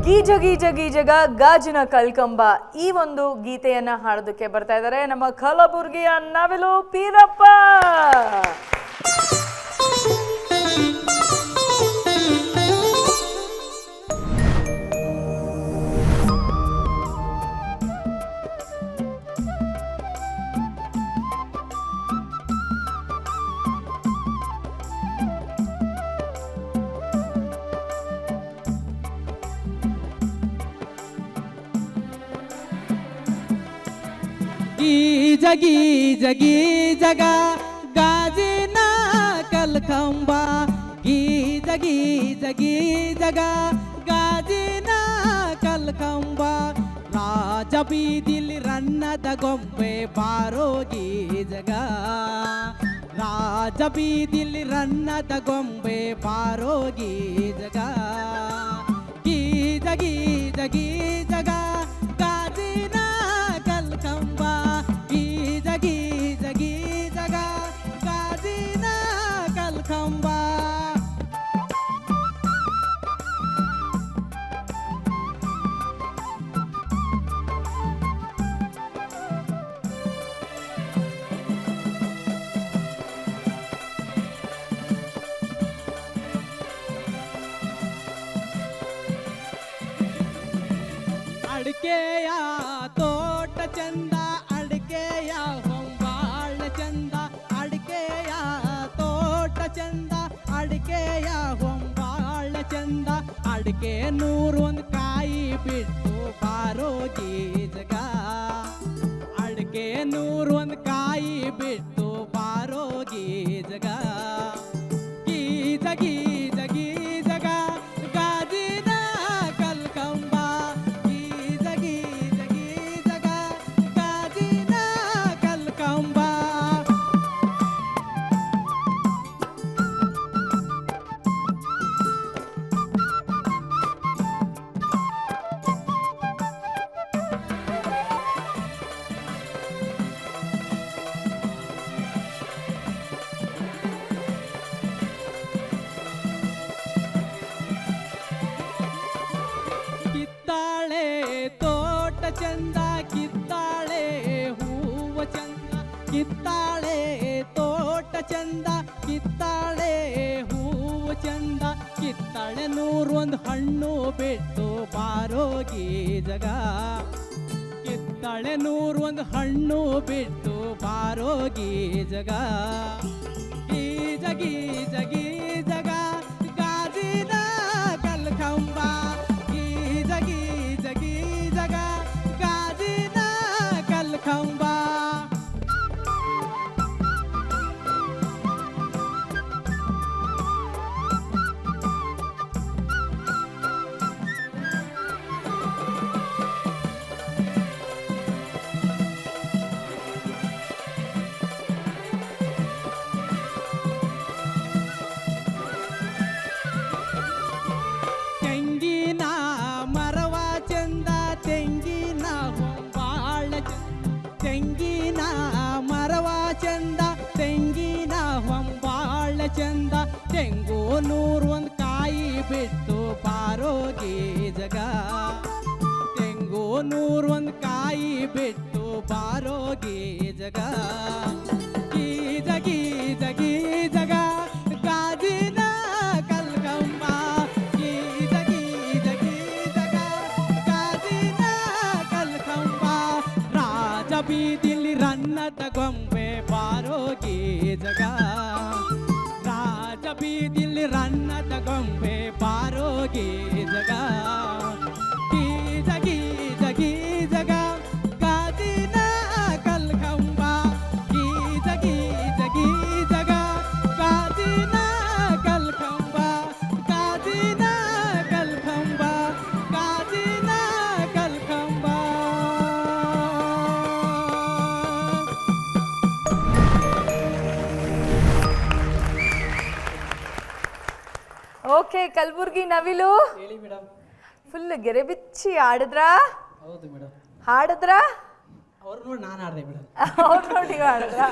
ಗೀಜ ಗೀಜ ಗೀಜಗ ಗಾಜಿನ ಕಲ್ಕಂಬ ಈ ಒಂದು ಗೀತೆಯನ್ನ ಹಾಡೋದಕ್ಕೆ ಬರ್ತಾ ಇದ್ದಾರೆ ನಮ್ಮ ಕಲಬುರ್ಗಿಯ ನವಿಲು ಪೀರಪ್ಪ. ಜಗಿ ಜಗಿ ಜಗ ಗಾಜಿನ ಕಲ್ಕಂಬ ಜಗಿ ಜಗಿ ಜಗ ಗಾಜಿನ ಕಲ್ಕಂಬ ರಾಜ ಬೀದಿಲಿ ರನ್ನದ ಗೊಂಬೆ ಬಾರೋಗಿ ಜಗ ರಾಜ ಬೀದಿಲಿ ರನ್ನದ ಗೊಂಬೆ ಬಾರೋಗಿ ಜಗ ಜಗಿ ಜಗಿ ಜಗ ಗಾಜಿನ ಕಲ್ಕಂಬ ಜಗಿ ಜಗಿ ಜಗ ಗಾಜಿನ ಕಲ್ಕಂಬ. ಅಡಿಕೆಯ ತೋಟ ಚಂದ ಅಡಿಕೆಯ ಹೊಂಬಾಳ ಚಂದ ಅಡಿಕೆಯ ತೋಟ ಚಂದ ಅಡಿಕೆಯ ಹೊಂಬಾಳ ಚಂದ ಅಡಿಕೆ 101 ಕಾಯಿ ಬಿಟ್ಟು ಬಾರೋಗಿ ಜಗ ಅಡಿಕೆ 101 ಕಾಯಿ ಬಿಟ್ಟು ಬಾರೋಗಿ ಜಗ ಜಗಿ ಜಗಿ ಜಗ ಗಾಜಿನ ಕಲ್ಕಂಬ ಜಗಿ ಜಗಿ ಜಗ ಗಾಜಿನ ಕಲ್ಕಂಬ. ಕಿತ್ತಾಳೆ ತೋಟ ಚಂದ ಕಿತ್ತಾಳೆ ಹೂವ ಚಂದ ಕಿತ್ತಾಳೆ ತೋಟ ಚಂದ ಕಿತ್ತಾಳೆ ಹೂವ ಚಂದ ಕಿತ್ತಾಳೆ 101 ಹಣ್ಣು ಬಿಟ್ಟು ಬಾರೋಗಿ ಜಗ ಕಿತ್ತಾಳೆ 101 ಹಣ್ಣು ಬಿಟ್ಟು ಬಾರೋಗಿ ಜಗ ಜಗಿ ಜಗಿ ಜಗ ಗಾಜಿನ ಕಲ್ಕಂಬ ಜಗಿ ಜಗಿ ಜಗ ಗಾಜಿನ ಕಲ್ಕಂಬ. ತೆಂಗಿನ ಮರವ ಚಂದ ತೆಂಗಿನ ಹೊಂಬಾಳ ತೆಂಗಿನ ಮರವ ಚಂದ ತೆಂಗಿನ ಹೊಂಬಾಳ ಚಂದ ತೆಂಗು 101 ಕಾಯಿ ಬಿಟ್ಟು ಬಾರೋಗಿ ಜಗ ತೆಂಗು 101 ಕಾಯಿ ಬಿಟ್ಟು ಬಾರೋಗಿ ಜಗ ಜಗಿ ಜಗಿ ಜಗ ಗಾಜಿನ ಕಲ್ಕಂಬ ಜಗಿ ಜಗಿ ಜಗ ಗಾಜಿನ ಕಲ್ಕಂಬ ರಾಜ ಬೀದಿಲಿ ರನ್ನದ ಗೊಂಬೆ ಬಾರೋಗಿ ಜಗ ರಾಜ ಬೀದಿಲಿ ರನ್ನದ ಗೊಂಬೆ ಬಾರೋಗಿ ಜಗ ಜಗಿ ಜಗಿ ಜಗ ಗಾಜಿನ ಕಲ್ಕಂಬ ಜಗಿ ಜಗಿ ಜಗ ಗಾಜಿನ ಕಲ್ಕಂಬ ಗಾಜಿನ ಕಲ್ಕಂಬ ಗಾಜಿನ ಕಲ್ಕಂಬ. ಓಕೆ ಕಲಬುರ್ಗಿ ನವಿಲು ಹೇಳಿ ಮೇಡಮ್. ಫುಲ್ ಗೆರೆ ಬಿಚ್ಚಿ ಆಡಿದ್ರಾ? ಹೌದು ಮೇಡಮ್. ಹಾಡಿದ್ರಾ? ಅವ್ರು ನೋಡಿ ನಾನು ಆಡಿದೆ ಮೇಡಮ್. ಅವ್ರು ನೋಡಿ ಹಾಡಿದ್ರಾ?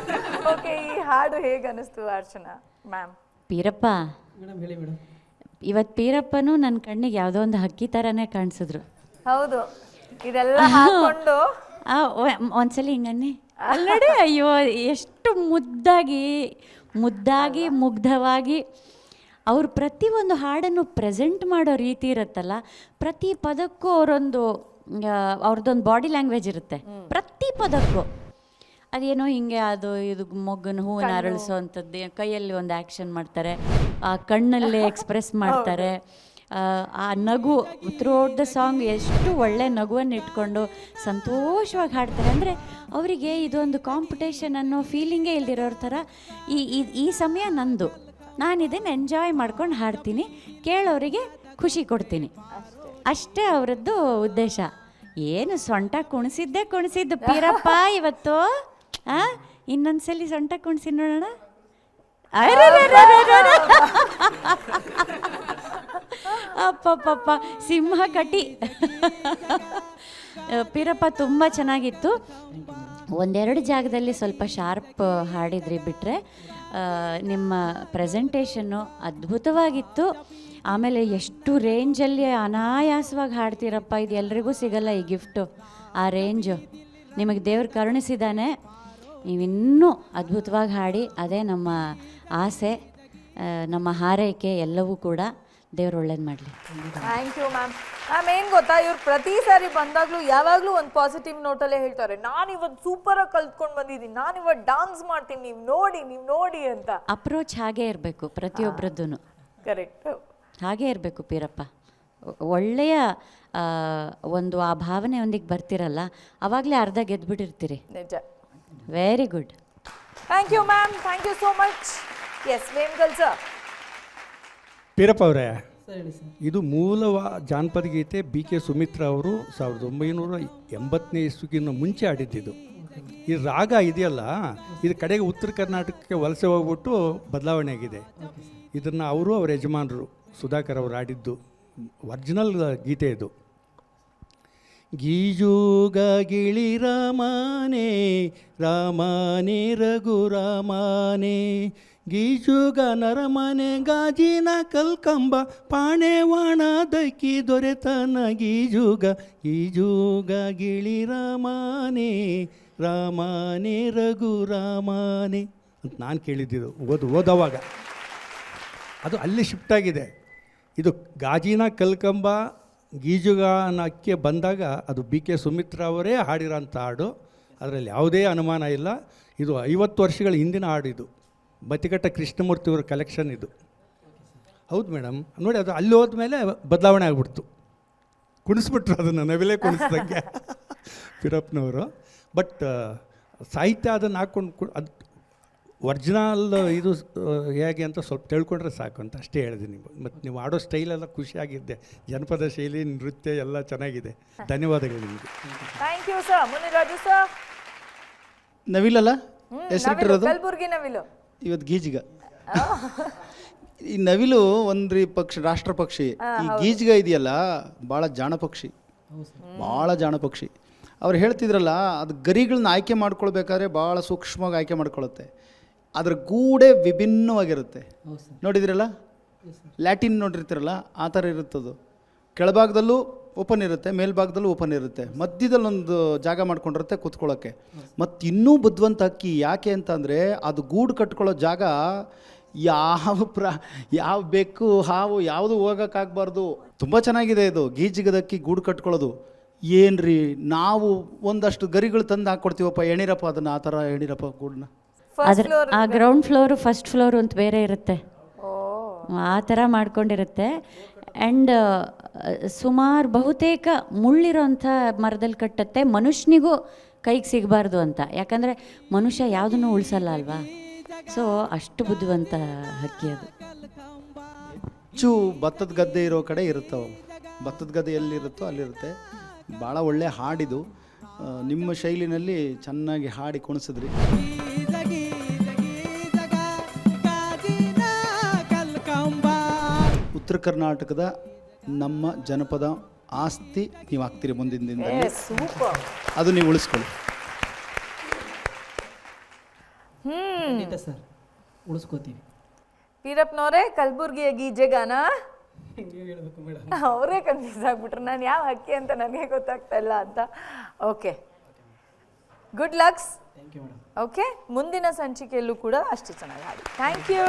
ಓಕೆ, ಈ ಹಾಡು ಹೇಗೆ ಅನಿಸ್ತು ಅರ್ಚನಾ ಮ್ಯಾಮ್? ಪೀರಪ್ಪ ಮೇಡಮ್ ಹೇಳಿ ಮೇಡಮ್. ಇವತ್ತು ಪೀರಪ್ಪನೂ ನನ್ನ ಕಣ್ಣಿಗೆ ಯಾವುದೋ ಒಂದು ಹಕ್ಕಿ ಥರನೇ ಕಾಣಿಸಿದ್ರು. ಹೌದು, ಇದೆಲ್ಲ ಹಾಕೊಂಡು ಒಂದ್ಸಲಿ ಹಿಂಗನ್ನಿ ಅಲ್ಲಡೆ, ಅಯ್ಯೋ ಎಷ್ಟು ಮುದ್ದಾಗಿ ಮುಗ್ಧವಾಗಿ ಅವ್ರು ಪ್ರತಿಯೊಂದು ಹಾಡನ್ನು ಪ್ರೆಸೆಂಟ್ ಮಾಡೋ ರೀತಿ ಇರುತ್ತಲ್ಲ, ಪ್ರತಿ ಪದಕ್ಕೂ ಅವ್ರದ್ದೊಂದು ಬಾಡಿ ಲ್ಯಾಂಗ್ವೇಜ್ ಇರುತ್ತೆ. ಪ್ರತಿ ಪದಕ್ಕೂ ಅದೇನೋ ಹಿಂಗೆ ಅದು ಇದು ಮೊಗ್ಗನ ಹೂವನ್ನು ಅರಳಿಸೋ ಅಂಥದ್ದು, ಕೈಯಲ್ಲಿ ಒಂದು ಆ್ಯಕ್ಷನ್ ಮಾಡ್ತಾರೆ, ಆ ಕಣ್ಣಲ್ಲೇ ಎಕ್ಸ್ಪ್ರೆಸ್ ಮಾಡ್ತಾರೆ. ಆ ನಗು ಥ್ರೂಔಟ್ ದ ಸಾಂಗ್ ಎಷ್ಟು ಒಳ್ಳೆ ನಗುವನ್ನು ಇಟ್ಕೊಂಡು ಸಂತೋಷವಾಗಿ ಹಾಡ್ತಾರೆ. ಅಂದರೆ ಅವರಿಗೆ ಇದೊಂದು ಕಾಂಪಿಟೇಷನ್ ಅನ್ನೋ ಫೀಲಿಂಗೇ ಇಲ್ದಿರೋರ ಥರ ಈ ಸಮಯ ನಂದು, ನಾನು ಇದನ್ನು ಎಂಜಾಯ್ ಮಾಡ್ಕೊಂಡು ಹಾಡ್ತೀನಿ, ಕೇಳೋರಿಗೆ ಖುಷಿ ಕೊಡ್ತೀನಿ, ಅಷ್ಟೇ ಅವರದ್ದು ಉದ್ದೇಶ. ಏನು ಸೊಂಟ ಕುಣಿಸಿದ್ದು ಪೀರಪ್ಪ ಇವತ್ತು. ಇನ್ನೊಂದ್ಸಲಿ ಸೊಂಟ ಕುಣಿಸಿ ನೋಡೋಣ. ಅಪ್ಪಪ್ಪ ಸಿಂಹ ಕಟಿ. ಪೀರಪ್ಪ ತುಂಬ ಚೆನ್ನಾಗಿತ್ತು. ಒಂದೆರಡು ಜಾಗದಲ್ಲಿ ಸ್ವಲ್ಪ ಶಾರ್ಪ್ ಹಾಡಿದ್ರಿ ಬಿಟ್ಟರೆ ನಿಮ್ಮ ಪ್ರೆಸೆಂಟೇಷನ್ನು ಅದ್ಭುತವಾಗಿತ್ತು. ಆಮೇಲೆ ಎಷ್ಟು ರೇಂಜಲ್ಲಿ ಅನಾಯಾಸವಾಗಿ ಹಾಡ್ತೀರಪ್ಪ, ಇದು ಎಲ್ರಿಗೂ ಸಿಗಲ್ಲ ಈ ಗಿಫ್ಟು. ಆ ರೇಂಜು ನಿಮಗೆ ದೇವ್ರು ಕರುಣಿಸಿದ್ದಾನೆ. ನೀವಿನ್ನೂ ಅದ್ಭುತವಾಗಿ ಹಾಡಿ, ಅದೇ ನಮ್ಮ ಆಸೆ, ನಮ್ಮ ಹಾರೈಕೆ ಎಲ್ಲವೂ ಕೂಡ. ದೇವ್ರು ಒಳ್ಳೇದು ಮಾಡಲಿ. Thank you ma'am. ಏನು ಗೊತ್ತಾ, ಇವ್ರು ಪ್ರತಿ ಸಾರಿ ಬಂದಾಗಲೂ ಯಾವಾಗಲೂ ಒಂದು ಪಾಸಿಟಿವ್ ನೋಟಲ್ಲೇ ಹೇಳ್ತಾರೆ, ನಾನು ಇವತ್ತು ಸೂಪರಾಗಿ ಕಲ್ತ್ಕೊಂಡು ಬಂದಿದ್ದೀನಿ, ನಾನು ಇವತ್ತು ಡಾನ್ಸ್ ಮಾಡ್ತೀನಿ, ನೀವು ನೋಡಿ ಅಂತ. ಅಪ್ರೋಚ್ ಹಾಗೇ ಇರಬೇಕು ಪ್ರತಿಯೊಬ್ಬರದ್ದು. ಕರೆಕ್ಟ್, ಹಾಗೇ ಇರಬೇಕು ಪೀರಪ್ಪ. ಒಳ್ಳೆಯ ಒಂದು ಆ ಭಾವನೆಯೊಂದಿಗೆ ಬರ್ತಿರಲ್ಲ, ಆವಾಗಲೇ ಅರ್ಧ ಗೆದ್ದುಬಿಟ್ಟಿರ್ತೀರಿ. ನಿಜ. Very good. Thank you ma'am, thank you so much. Yes Vemgal sir. Peerappa ಅವರೇ, ಇದು ಮೂಲ ಜಾನಪದ ಗೀತೆ BK ಸುಮಿತ್ರಾ ಅವರು 1980ನೇ ಇಸ್ವಿಗಿನ್ನ ಮುಂಚೆ ಆಡಿದ್ದಿದ್ದು. ಈ ರಾಗ ಇದೆಯಲ್ಲ, ಇದು ಕಡೆಗೆ ಉತ್ತರ ಕರ್ನಾಟಕಕ್ಕೆ ವಲಸೆ ಹೋಗ್ಬಿಟ್ಟು ಬದಲಾವಣೆ ಆಗಿದೆ. ಇದನ್ನು ಅವ್ರ ಯಜಮಾನರು ಸುಧಾಕರ್ ಅವರು ಆಡಿದ್ದು ಒರಿಜಿನಲ್ ಗೀತೆ ಇದು. ಗೀಜೂಗ ಗಿಳಿ ರಾಮಾನೇ ರಾಮಾನೇ ರಘುರಾಮಾನೇ, ಗೀಜುಗ ನರಮನೆ ಗಾಜಿನ ಕಲ್ಕಂಬ ಪಾಣೆವಾಣ ದಕ್ಕಿ ದೊರೆತನ, ಗೀಜುಗ ಗಿಳಿ ರಾಮಾನೇ ರಾಮಾನೇ ರಘುರಾಮಾನೇ ಅಂತ ನಾನು ಕೇಳಿದ್ದಿದ್ದು ಓದೋವಾಗ. ಅದು ಅಲ್ಲಿ ಶಿಫ್ಟ್ ಆಗಿದೆ. ಇದು ಗಾಜಿನ ಕಲ್ಕಂಬ ಗೀಜುಗನಕ್ಕೆ ಬಂದಾಗ ಅದು BK ಸುಮಿತ್ರಾ ಅವರೇ ಹಾಡಿರೋಂಥ ಹಾಡು, ಅದರಲ್ಲಿ ಯಾವುದೇ ಅನುಮಾನ ಇಲ್ಲ. ಇದು 50 ವರ್ಷಗಳ ಹಿಂದಿನ ಹಾಡು. ಇದು ಬತ್ತಿಕಟ್ಟ ಕೃಷ್ಣಮೂರ್ತಿಯವ್ರ ಕಲೆಕ್ಷನ್ ಇದು. ಹೌದು ಮೇಡಮ್, ನೋಡಿ ಅದು ಅಲ್ಲಿ ಹೋದ್ಮೇಲೆ ಬದಲಾವಣೆ ಆಗ್ಬಿಡ್ತು, ಕುಣಿಸ್ಬಿಟ್ರು ಅದನ್ನು, ನವಿಲೇ ಕುಣಿಸ್ದಂಗೆ ಪೀರಪ್ಪನವರು. ಬಟ್ ಸಾಹಿತ್ಯ ಅದನ್ನು ಹಾಕ್ಕೊಂಡು ಅದು ಒರಿಜಿನಲ್ ಇದು ಹೇಗೆ ಅಂತ ಸ್ವಲ್ಪ ತಿಳ್ಕೊಂಡ್ರೆ ಸಾಕು ಅಂತ ಅಷ್ಟೇ ಹೇಳಿದ್ದೀನಿ. ಮತ್ತು ನೀವು ಆಡೋ ಸ್ಟೈಲೆಲ್ಲ ಖುಷಿಯಾಗಿದ್ದೆ, ಜನಪದ ಶೈಲಿ, ನೃತ್ಯ ಎಲ್ಲ ಚೆನ್ನಾಗಿದೆ. ಧನ್ಯವಾದಗಳು ನಿಮಗೆ. Thank you sir. Muniraju sir. ನವಿಲಲ್ಲ ಹೆಸರಿಟ್ಟಿರೋದು, ಕಲಬುರ್ಗಿ ನವಿಲು. ಇವತ್ತು ಗೀಜಿಗ. ಈ ನವಿಲು ಒಂದು ರಾಷ್ಟ್ರ ಪಕ್ಷಿ. ಈ ಗೀಜಿಗ ಇದೆಯಲ್ಲ, ಭಾಳ ಜಾಣ ಪಕ್ಷಿ, ಭಾಳ ಜಾಣ ಪಕ್ಷಿ. ಅವ್ರು ಹೇಳ್ತಿದ್ರಲ್ಲ, ಅದು ಗರಿಗಳನ್ನ ಆಯ್ಕೆ ಮಾಡ್ಕೊಳ್ಬೇಕಾದ್ರೆ ಭಾಳ ಸೂಕ್ಷ್ಮವಾಗಿ ಆಯ್ಕೆ ಮಾಡ್ಕೊಳ್ಳುತ್ತೆ. ಅದ್ರ ಗೂಡೆ ವಿಭಿನ್ನವಾಗಿರುತ್ತೆ. ನೋಡಿದ್ರಲ್ಲ, ಲ್ಯಾಟಿನ್ ನೋಡಿರ್ತೀರಲ್ಲ, ಆ ಥರ ಇರುತ್ತದು. ಕೆಳಭಾಗದಲ್ಲೂ ಓಪನ್ ಇರುತ್ತೆ, ಮೇಲ್ಭಾಗದಲ್ಲೂ ಓಪನ್ ಇರುತ್ತೆ, ಮಧ್ಯದಲ್ಲೊಂದು ಜಾಗ ಮಾಡ್ಕೊಂಡಿರುತ್ತೆ ಕೂತ್ಕೊಳ್ಳೋಕ್ಕೆ. ಮತ್ತು ಇನ್ನೂ ಬುದ್ಧಿವಂತ ಹಕ್ಕಿ. ಯಾಕೆ ಅಂತಂದರೆ ಅದು ಗೂಡು ಕಟ್ಕೊಳ್ಳೋ ಜಾಗ ಯಾವ ಬೆಕ್ಕು ಹಾವು ಯಾವುದು ಹೋಗೋಕ್ಕಾಗಬಾರ್ದು. ತುಂಬ ಚೆನ್ನಾಗಿದೆ ಇದು ಗೀಜಿಗದಕ್ಕಿ ಗೂಡು ಕಟ್ಕೊಳ್ಳೋದು. ಏನ್ರಿ, ನಾವು ಒಂದಷ್ಟು ಗರಿಗಳು ತಂದು ಹಾಕ್ಕೊಡ್ತೀವಪ್ಪ, ಎಣಿರಪ್ಪ ಅದನ್ನು, ಆ ಥರ ಎಣಿರಪ್ಪ ಗೂಡನ್ನ. ಆ ಗ್ರೌಂಡ್ ಫ್ಲೋರು ಫಸ್ಟ್ ಫ್ಲೋರು ಅಂತ ಬೇರೆ ಇರುತ್ತೆ, ಆ ಥರ ಮಾಡ್ಕೊಂಡಿರುತ್ತೆ. ಆ್ಯಂಡ್ ಸುಮಾರು ಬಹುತೇಕ ಮುಳ್ಳಿರೋಂಥ ಮರದಲ್ಲಿ ಕಟ್ಟುತ್ತೆ, ಮನುಷ್ಯನಿಗೂ ಕೈಗೆ ಸಿಗಬಾರ್ದು ಅಂತ. ಯಾಕಂದರೆ ಮನುಷ್ಯ ಯಾವುದನ್ನು ಉಳಿಸಲ್ಲ ಅಲ್ವಾ. ಸೊ ಅಷ್ಟು ಬುದ್ಧಿವಂತ ಹಕ್ಕಿ ಅದು. ಹೆಚ್ಚು ಭತ್ತದ ಗದ್ದೆ ಇರೋ ಕಡೆ ಇರುತ್ತವೆ. ಭತ್ತದ ಗದ್ದೆ ಎಲ್ಲಿರುತ್ತೋ ಅಲ್ಲಿರುತ್ತೆ. ಭಾಳ ಒಳ್ಳೆ ಹಾಡಿದು. ನಿಮ್ಮ ಶೈಲಿನಲ್ಲಿ ಚೆನ್ನಾಗಿ ಹಾಡಿ ಕುಣಿಸಿದ್ರಿ. ಉತ್ತರ ಕರ್ನಾಟಕದ ನಮ್ಮ ಜನಪದ ಆಸ್ತಿ ನೀವು ಆಗ್ತೀರಿ ಮುಂದಿನ ದಿನದಲ್ಲಿ. ಅದು ನೀವು ಉಳಿಸ್ಕೊಳ್ಳಿ. ಸರ್, ಉಳಿಸ್ಕೋತೀವಿ. ಪೀರಪ್ಪನವರೇ, ಕಲಬುರ್ಗಿಯ ಗೀಜೆಗಾನ ಅವರೇ ಕನ್ಫ್ಯೂಸ್ ಆಗ್ಬಿಟ್ರು, ನಾನು ಯಾವ ಹಕ್ಕಿ ಅಂತ ನನಗೆ ಗೊತ್ತಾಗ್ತಾ ಇಲ್ಲ ಅಂತ. Okay, good lux. ಓಕೆ, ಮುಂದಿನ ಸಂಚಿಕೆಯಲ್ಲೂ ಕೂಡ ಅಷ್ಟೇ ಚೆನ್ನಾಗಿ ಹಾಡಿ. Thank you.